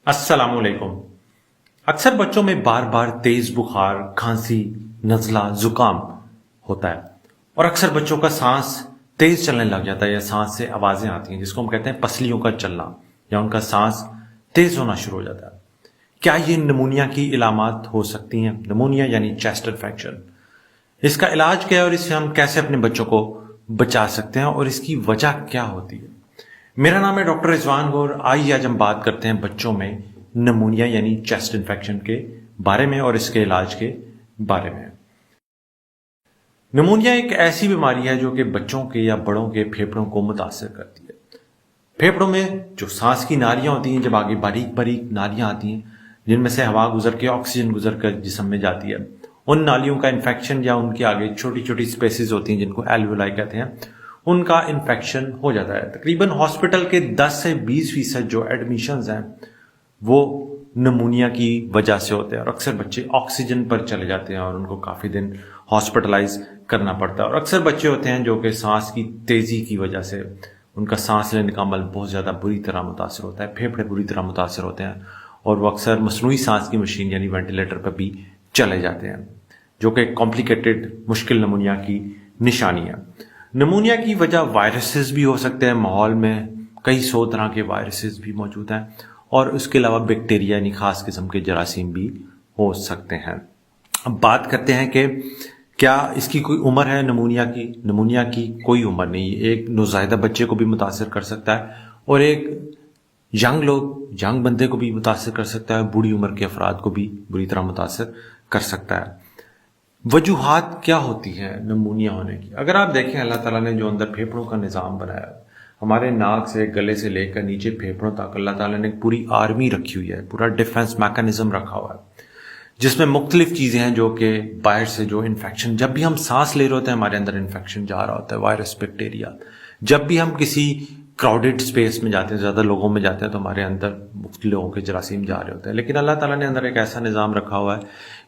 السلام علیکم۔ اکثر بچوں میں بار بار تیز بخار، کھانسی، نزلہ، زکام ہوتا ہے اور اکثر بچوں کا سانس تیز چلنے لگ جاتا ہے یا سانس سے آوازیں آتی ہیں جس کو ہم کہتے ہیں پسلیوں کا چلنا یا ان کا سانس تیز ہونا شروع ہو جاتا ہے۔ کیا یہ نمونیا کی علامات ہو سکتی ہیں؟ نمونیا یعنی چیسٹ انفیکشن، اس کا علاج کیا ہے اور اس سے ہم کیسے اپنے بچوں کو بچا سکتے ہیں اور اس کی وجہ کیا ہوتی ہے؟ میرا نام ہے ڈاکٹر رضوان گور۔ آئیے آج ہم بات کرتے ہیں بچوں میں نمونیا یعنی چیسٹ انفیکشن کے بارے میں اور اس کے علاج کے بارے میں۔ نمونیا ایک ایسی بیماری ہے جو کہ بچوں کے یا بڑوں کے پھیپھڑوں کو متاثر کرتی ہے۔ پھیپھڑوں میں جو سانس کی نالیاں ہوتی ہیں، جب آگے باریک باریک نالیاں آتی ہیں جن میں سے ہوا گزر کے آکسیجن گزر کر جسم میں جاتی ہے، ان نالیوں کا انفیکشن یا ان کے آگے چھوٹی چھوٹی سپیسز ہوتی ہیں جن کو ایلویولائی کہتے ہیں، ان کا انفیکشن ہو جاتا ہے۔ تقریباً ہاسپٹل کے 10 سے 20% جو ایڈمیشنز ہیں وہ نمونیا کی وجہ سے ہوتے ہیں اور اکثر بچے آکسیجن پر چلے جاتے ہیں اور ان کو کافی دن ہاسپٹلائز کرنا پڑتا ہے۔ اور اکثر بچے ہوتے ہیں جو کہ سانس کی تیزی کی وجہ سے ان کا سانس لینے کا عمل بہت زیادہ بری طرح متاثر ہوتا ہے، پھیپھڑے بری طرح متاثر ہوتے ہیں اور وہ اکثر مصنوعی سانس کی مشین یعنی وینٹیلیٹر پر بھی چلے جاتے ہیں، جو کہ کمپلیکیٹڈ مشکل نمونیا کی نشانی ہے۔ نمونیا کی وجہ وائرسز بھی ہو سکتے ہیں، ماحول میں کئی 100 طرح کے وائرسز بھی موجود ہیں اور اس کے علاوہ بیکٹیریا یعنی خاص قسم کے جراثیم بھی ہو سکتے ہیں۔ اب بات کرتے ہیں کہ کیا اس کی کوئی عمر ہے؟ نمونیا کی کوئی عمر نہیں ہے۔ ایک نوزائیدہ بچے کو بھی متاثر کر سکتا ہے اور ایک ینگ بندے کو بھی متاثر کر سکتا ہے، بوڑھی عمر کے افراد کو بھی بری طرح متاثر کر سکتا ہے۔ وجوہات کیا ہوتی ہیں نمونیا ہونے کی؟ اگر آپ دیکھیں اللہ تعالیٰ نے جو اندر پھیپھڑوں کا نظام بنایا، ہمارے ناک سے گلے سے لے کر نیچے پھیپھڑوں تک اللہ تعالیٰ نے ایک پوری آرمی رکھی ہوئی ہے، پورا ڈیفنس میکانزم رکھا ہوا ہے جس میں مختلف چیزیں ہیں جو کہ باہر سے جو انفیکشن، جب بھی ہم سانس لے رہے ہوتے ہیں ہمارے اندر انفیکشن جا رہا ہوتا ہے، وائرس، بیکٹیریا۔ جب بھی ہم کسی کراؤڈڈ اسپیس میں جاتے ہیں، زیادہ لوگوں میں جاتے ہیں، تو ہمارے اندر مختلف لوگوں کے جراثیم جا رہے ہوتے ہیں، لیکن اللہ تعالیٰ نے اندر ایک ایسا نظام رکھا ہوا ہے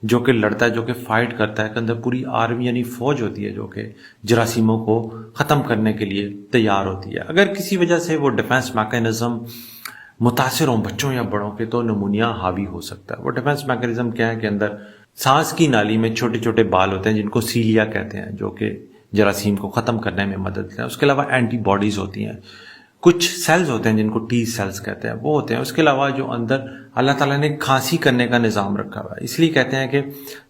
جو کہ لڑتا ہے، جو کہ فائٹ کرتا ہے، کہ اندر پوری آرمی یعنی فوج ہوتی ہے جو کہ جراثیموں کو ختم کرنے کے لیے تیار ہوتی ہے۔ اگر کسی وجہ سے وہ ڈیفنس میکانزم متاثر ہوں بچوں یا بڑوں کے تو نمونیا حاوی ہو سکتا ہے۔ وہ ڈیفنس میکانزم کیا ہے کہ اندر سانس کی نالی میں چھوٹے چھوٹے بال ہوتے ہیں جن کو سیلیا کہتے ہیں، جو کہ جراثیم کو ختم کرنے میں مدد کرتے ہیں۔ اس کے علاوہ اینٹی باڈیز ہوتی ہیں، کچھ سیلز ہوتے ہیں جن کو ٹی سیلز کہتے ہیں، وہ ہوتے ہیں۔ اس کے علاوہ جو اندر اللہ تعالیٰ نے کھانسی کرنے کا نظام رکھا ہوا ہے، اس لیے کہتے ہیں کہ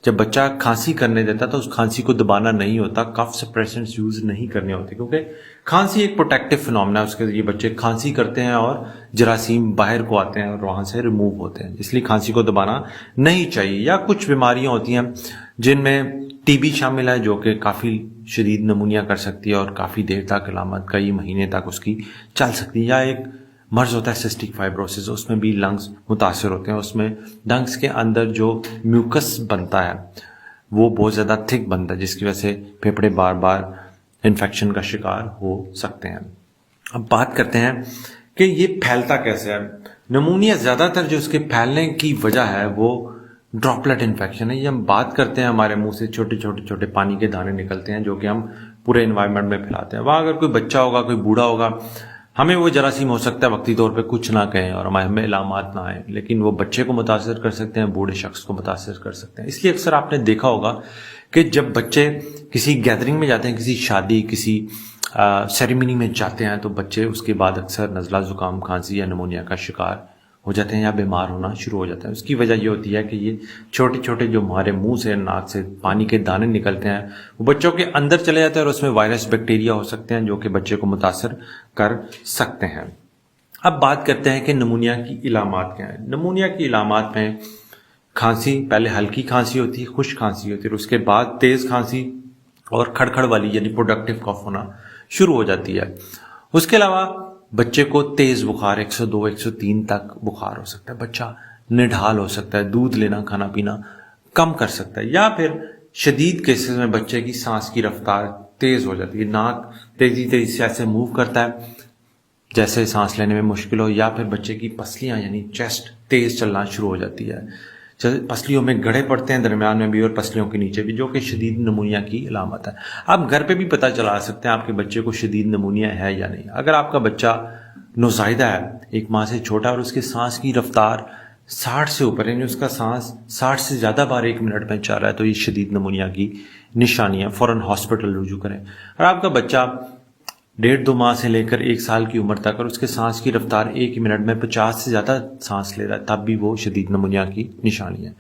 جب بچہ کھانسی کرنے دیتا تو اس کھانسی کو دبانا نہیں ہوتا، کف سپریسنٹس یوز نہیں کرنے ہوتے، کیونکہ کھانسی ایک پروٹیکٹیو فنومنا ہے۔ اس کے ذریعے بچے کھانسی کرتے ہیں اور جراثیم باہر کو آتے ہیں اور وہاں سے ریموو ہوتے ہیں، اس لیے کھانسی کو دبانا نہیں چاہیے۔ یا کچھ بیماریاں ہوتی ہیں جن میں ٹی بی شامل ہے جو کہ کافی شدید نمونیا کر سکتی ہے اور کافی دیر تک علامت کئی مہینے تک اس کی چل سکتی ہے۔ یا ایک مرض ہوتا ہے سسٹک فائبروسس، اس میں بھی لنگز متاثر ہوتے ہیں، اس میں لنگز کے اندر جو میوکس بنتا ہے وہ بہت زیادہ تھک بنتا ہے جس کی وجہ سے پھیپھڑے بار بار انفیکشن کا شکار ہو سکتے ہیں۔ اب بات کرتے ہیں کہ یہ پھیلتا کیسے ہے۔ نمونیا زیادہ تر جو اس کے پھیلنے کی وجہ ہے وہ ڈراپلٹ انفیکشن ہے۔ یہ ہم بات کرتے ہیں، ہمارے منہ سے چھوٹے چھوٹے پانی کے دانے نکلتے ہیں جو کہ ہم پورے انوائرمنٹ میں پھیلاتے ہیں۔ وہاں اگر کوئی بچہ ہوگا، کوئی بوڑھا ہوگا، ہمیں وہ جراثیم ہو سکتا ہے وقتی طور پہ کچھ نہ کہیں اور ہمیں علامات نہ آئیں، لیکن وہ بچے کو متاثر کر سکتے ہیں، بوڑھے شخص کو متاثر کر سکتے ہیں۔ اس لیے اکثر آپ نے دیکھا ہوگا کہ جب بچے کسی گیدرنگ میں جاتے ہیں، کسی شادی، کسی سیریمنی میں جاتے ہیں، تو بچے اس کے بعد اکثر نزلہ، زکام، کھانسی یا نمونیا کا شکار ہو جاتے ہیں یا بیمار ہونا شروع ہو جاتے ہیں۔ اس کی وجہ یہ ہوتی ہے کہ یہ چھوٹے چھوٹے جو ہمارے منہ سے، ناک سے پانی کے دانے نکلتے ہیں وہ بچوں کے اندر چلے جاتے ہیں اور اس میں وائرس، بیکٹیریا ہو سکتے ہیں جو کہ بچے کو متاثر کر سکتے ہیں۔ اب بات کرتے ہیں کہ نمونیا کی علامات کیا ہیں۔ نمونیا کی علامات میں کھانسی، پہلے ہلکی کھانسی ہوتی ہے، خشک کھانسی ہوتی ہے، اور اس کے بعد تیز کھانسی اور کھڑکھڑ والی یعنی پروڈکٹیو کف ہونا شروع ہو جاتی ہے۔ اس کے علاوہ بچے کو تیز بخار 102 103 تک بخار ہو سکتا ہے، بچہ نڈھال ہو سکتا ہے، دودھ لینا، کھانا پینا کم کر سکتا ہے، یا پھر شدید کیسز میں بچے کی سانس کی رفتار تیز ہو جاتی ہے، ناک تیزی سے ایسے موو کرتا ہے جیسے سانس لینے میں مشکل ہو، یا پھر بچے کی پسلیاں یعنی چیسٹ تیز چلنا شروع ہو جاتی ہے، پسلیوں میں گڑھے پڑتے ہیں درمیان میں بھی اور پسلیوں کے نیچے بھی، جو کہ شدید نمونیا کی علامت ہے۔ آپ گھر پہ بھی پتہ چلا سکتے ہیں آپ کے بچے کو شدید نمونیا ہے یا نہیں۔ اگر آپ کا بچہ نوزائیدہ ہے، ایک ماہ سے چھوٹا، اور اس کے سانس کی رفتار 60 سے اوپر، یعنی اس کا سانس 60 سے زیادہ بار 1 منٹ میں چل رہا ہے، تو یہ شدید نمونیا کی نشانی ہے، فوراً ہاسپٹل رجوع کریں۔ اور آپ کا بچہ 1.5-2 ماہ سے لے کر 1 سال کی عمر تک اور اس کے سانس کی رفتار 1 منٹ میں 50 سے زیادہ سانس لے رہا ہے، تب بھی وہ شدید نمونیا کی نشانی ہے۔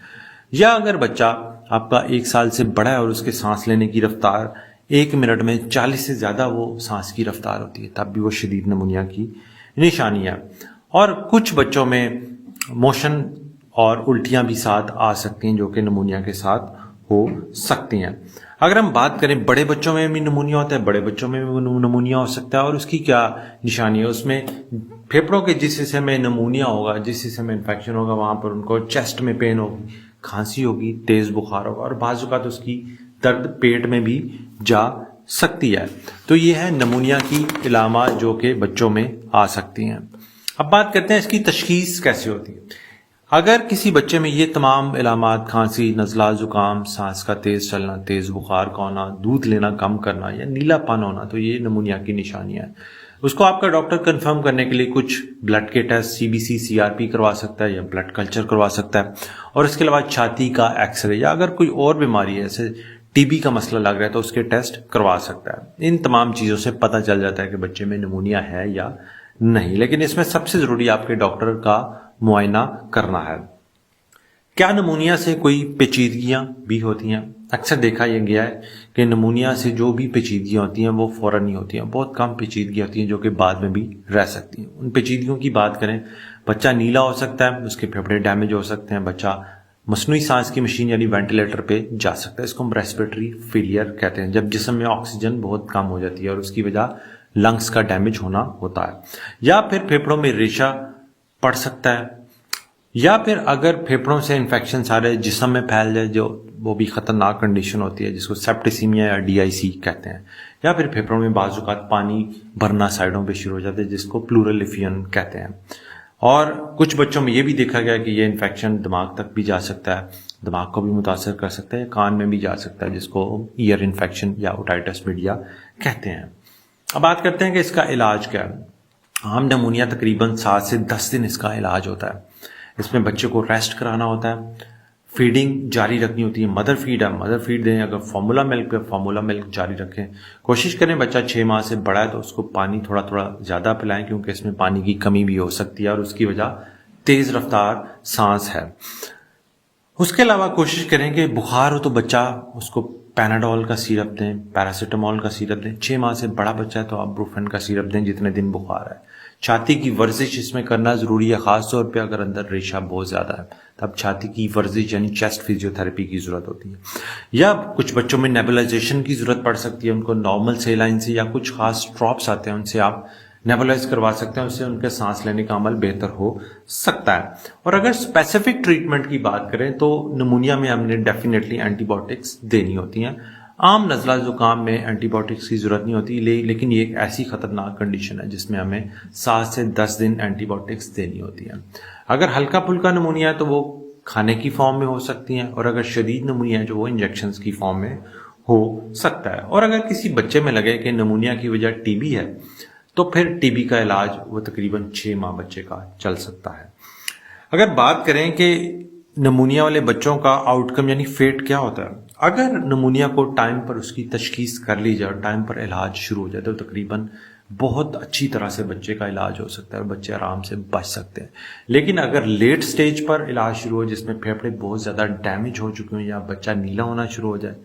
یا اگر بچہ آپ کا 1 سال سے بڑا ہے اور اس کے سانس لینے کی رفتار 1 منٹ میں 40 سے زیادہ وہ سانس کی رفتار ہوتی ہے، تب بھی وہ شدید نمونیا کی نشانی ہے۔ اور کچھ بچوں میں موشن اور الٹیاں بھی ساتھ آ سکتی ہیں، جو کہ نمونیا کے ساتھ ہو سکتی ہیں۔ اگر ہم بات کریں بڑے بچوں میں بھی نمونیا ہوتا ہے، بڑے بچوں میں بھی نمونیا ہو سکتا ہے، اور اس کی کیا نشانی ہے؟ اس میں پھیپھڑوں کے جس حصے میں نمونیا ہوگا، جس حصے میں انفیکشن ہوگا، وہاں پر ان کو چیسٹ میں پین ہوگی، کھانسی ہوگی، تیز بخار ہوگا، اور بعض اوقات اس کی درد پیٹ میں بھی جا سکتی ہے۔ تو یہ ہے نمونیا کی علامات جو کہ بچوں میں آ سکتی ہیں۔ اب بات کرتے ہیں اس کی تشخیص کیسے ہوتی ہے۔ اگر کسی بچے میں یہ تمام علامات، کھانسی، نزلہ، زکام، سانس کا تیز چلنا، تیز بخار کا ہونا، دودھ لینا کم کرنا یا نیلا پن ہونا، تو یہ نمونیا کی نشانیاں ہیں۔ اس کو آپ کا ڈاکٹر کنفرم کرنے کے لیے کچھ بلڈ کے ٹیسٹ، CBC CRP کروا سکتا ہے یا بلڈ کلچر کروا سکتا ہے، اور اس کے علاوہ چھاتی کا ایکس رے، یا اگر کوئی اور بیماری ہے جیسے TB کا مسئلہ لگ رہا ہے تو اس کے ٹیسٹ کروا سکتا ہے۔ ان تمام چیزوں سے پتہ چل جاتا ہے کہ بچے میں نمونیا ہے یا نہیں، لیکن اس میں سب سے ضروری آپ کے ڈاکٹر کا معائنہ کرنا ہے۔ کیا نمونیا سے کوئی پیچیدگیاں بھی ہوتی ہیں؟ اکثر دیکھا یہ گیا ہے کہ نمونیا سے جو بھی پیچیدگیاں ہوتی ہیں وہ فوراً نہیں ہوتی ہیں، بہت کم پیچیدگیاں ہوتی ہیں جو کہ بعد میں بھی رہ سکتی ہیں۔ ان پیچیدگیوں کی بات کریں، بچہ نیلا ہو سکتا ہے، اس کے پھیپھڑے ڈیمیج ہو سکتے ہیں، بچہ مصنوعی سانس کی مشین یعنی وینٹیلیٹر پہ جا سکتا ہے، اس کو ہم ریسپریٹری فیلئر کہتے ہیں، جب جسم میں آکسیجن بہت کم ہو جاتی ہے اور اس کی وجہ لنگس کا ڈیمیج ہونا ہوتا ہے۔ یا پھر پھیپھڑوں میں ریشہ پڑ سکتا ہے، یا پھر اگر پھیپھڑوں سے انفیکشن سارے جسم میں پھیل جائے، جو وہ بھی خطرناک کنڈیشن ہوتی ہے جس کو سیپٹیسیمیا یا DIC کہتے ہیں۔ یا پھر پھیپھڑوں میں بعض اوقات پانی بھرنا سائڈوں پہ شروع ہو جاتا ہے جس کو پلورل ایفیون کہتے ہیں۔ اور کچھ بچوں میں یہ بھی دیکھا گیا کہ یہ انفیکشن دماغ تک بھی جا سکتا ہے، دماغ کو بھی متاثر کر سکتا ہے، کان میں بھی جا سکتا ہے، جس کو ایئر انفیکشن یا اوٹائٹس میڈیا کہتے ہیں۔ اب بات کرتے ہیں کہ اس کا علاج کیا ہے۔ عام نمونیا تقریباً 7 سے 10 دن اس کا علاج ہوتا ہے۔ اس میں بچے کو ریسٹ کرانا ہوتا ہے، فیڈنگ جاری رکھنی ہوتی ہے، مدر فیڈ ہے مدر فیڈ دیں، اگر فارمولا ملک ہے فارمولا ملک جاری رکھیں۔ کوشش کریں بچہ 6 ماہ سے بڑا ہے تو اس کو پانی تھوڑا تھوڑا زیادہ پلائیں، کیونکہ اس میں پانی کی کمی بھی ہو سکتی ہے اور اس کی وجہ تیز رفتار سانس ہے۔ اس کے علاوہ کوشش کریں کہ بخار ہو تو بچہ اس کو پیناڈول کا سیرپ دیں، پیراسیٹامول کا سیرپ دیں۔ 6 ماہ سے بڑا بچہ ہے تو آپ بروفین کا سیرپ دیں جتنے دن بخار ہے۔ چھاتی کی ورزش اس میں کرنا ضروری ہے، خاص طور پہ اگر اندر ریشہ بہت زیادہ ہے تب چھاتی کی ورزش یعنی چیسٹ فزیوتھیراپی کی ضرورت ہوتی ہے۔ یا کچھ بچوں میں نیبولائزیشن کی ضرورت پڑ سکتی ہے، ان کو نارمل سیلائن سے یا کچھ خاص ڈراپس آتے ہیں ان سے آپ نیبولائز کروا سکتے ہیں، اس سے ان کے سانس لینے کا عمل بہتر ہو سکتا ہے۔ اور اگر اسپیسیفک ٹریٹمنٹ کی بات کریں تو نمونیا میں ہم نے ڈیفینیٹلی اینٹی بایوٹکس دینی ہوتی ہیں۔ عام نزلہ زکام میں اینٹی بایوٹکس کی ضرورت نہیں ہوتی، لیکن یہ ایک ایسی خطرناک کنڈیشن ہے جس میں ہمیں 7 سے 10 دن اینٹی بایوٹکس دینی ہوتی ہیں۔ اگر ہلکا پھلکا نمونیا ہے تو وہ کھانے کی فارم میں ہو سکتی ہیں، اور اگر شدید نمونیا ہے جو وہ انجیکشنز کی فارم میں ہو سکتا ہے۔ اور اگر کسی بچے میں لگے کہ نمونیا کی وجہ TB ہے تو پھر TB کا علاج وہ تقریباً 6 ماہ بچے کا چل سکتا ہے۔ اگر بات کریں کہ نمونیا والے بچوں کا آؤٹ کم یعنی فیٹ کیا ہوتا ہے، اگر نمونیا کو ٹائم پر اس کی تشخیص کر لی جائے اور ٹائم پر علاج شروع ہو جائے تو تقریباً بہت اچھی طرح سے بچے کا علاج ہو سکتا ہے اور بچے آرام سے بچ سکتے ہیں۔ لیکن اگر لیٹ سٹیج پر علاج شروع ہو جس میں پھیپھڑے بہت زیادہ ڈیمیج ہو چکے ہوں یا بچہ نیلا ہونا شروع ہو جائے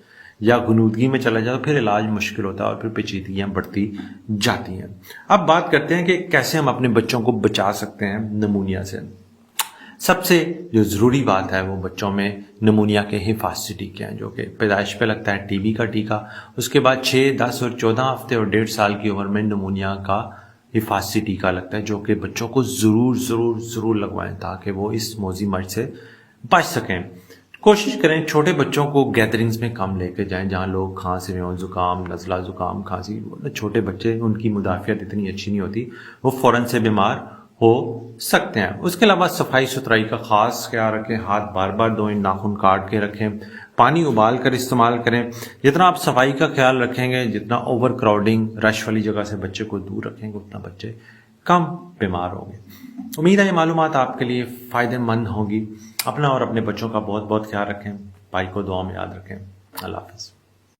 یا غنودگی میں چلا جائے تو پھر علاج مشکل ہوتا ہے اور پھر پیچیدگیاں بڑھتی جاتی ہیں۔ اب بات کرتے ہیں کہ کیسے ہم اپنے بچوں کو بچا سکتے ہیں نمونیا سے۔ سب سے جو ضروری بات ہے وہ بچوں میں نمونیا کے حفاظتی ٹیکے ہیں، جو کہ پیدائش پہ لگتا ہے TB کا ٹیکہ، اس کے بعد 6، 10 اور 14 ہفتے اور 1.5 سال کی عمر میں نمونیا کا حفاظتی ٹیکہ لگتا ہے، جو کہ بچوں کو ضرور لگوائیں تاکہ وہ اس موذی مرض سے بچ سکیں۔ کوشش کریں چھوٹے بچوں کو گیدرنگز میں کم لے کے جائیں جہاں لوگ کھانسی ہوں، زکام، نزلہ زکام، کھانسی، چھوٹے بچے ان کی مدافعت اتنی اچھی نہیں ہوتی، وہ فوراً سے بیمار ہو سکتے ہیں۔ اس کے علاوہ صفائی ستھرائی کا خاص خیال رکھیں، ہاتھ بار بار دھوئیں، ناخن کاٹ کے رکھیں، پانی ابال کر استعمال کریں۔ جتنا آپ صفائی کا خیال رکھیں گے، جتنا اوور کراؤڈنگ رش والی جگہ سے بچے کو دور رکھیں گے، اتنا بچے کم بیمار ہوں گے۔ امید ہے یہ معلومات آپ کے لیے فائدہ مند ہوگی۔ اپنا اور اپنے بچوں کا بہت بہت خیال رکھیں، بھائی کو دعا میں یاد رکھیں۔ اللہ حافظ۔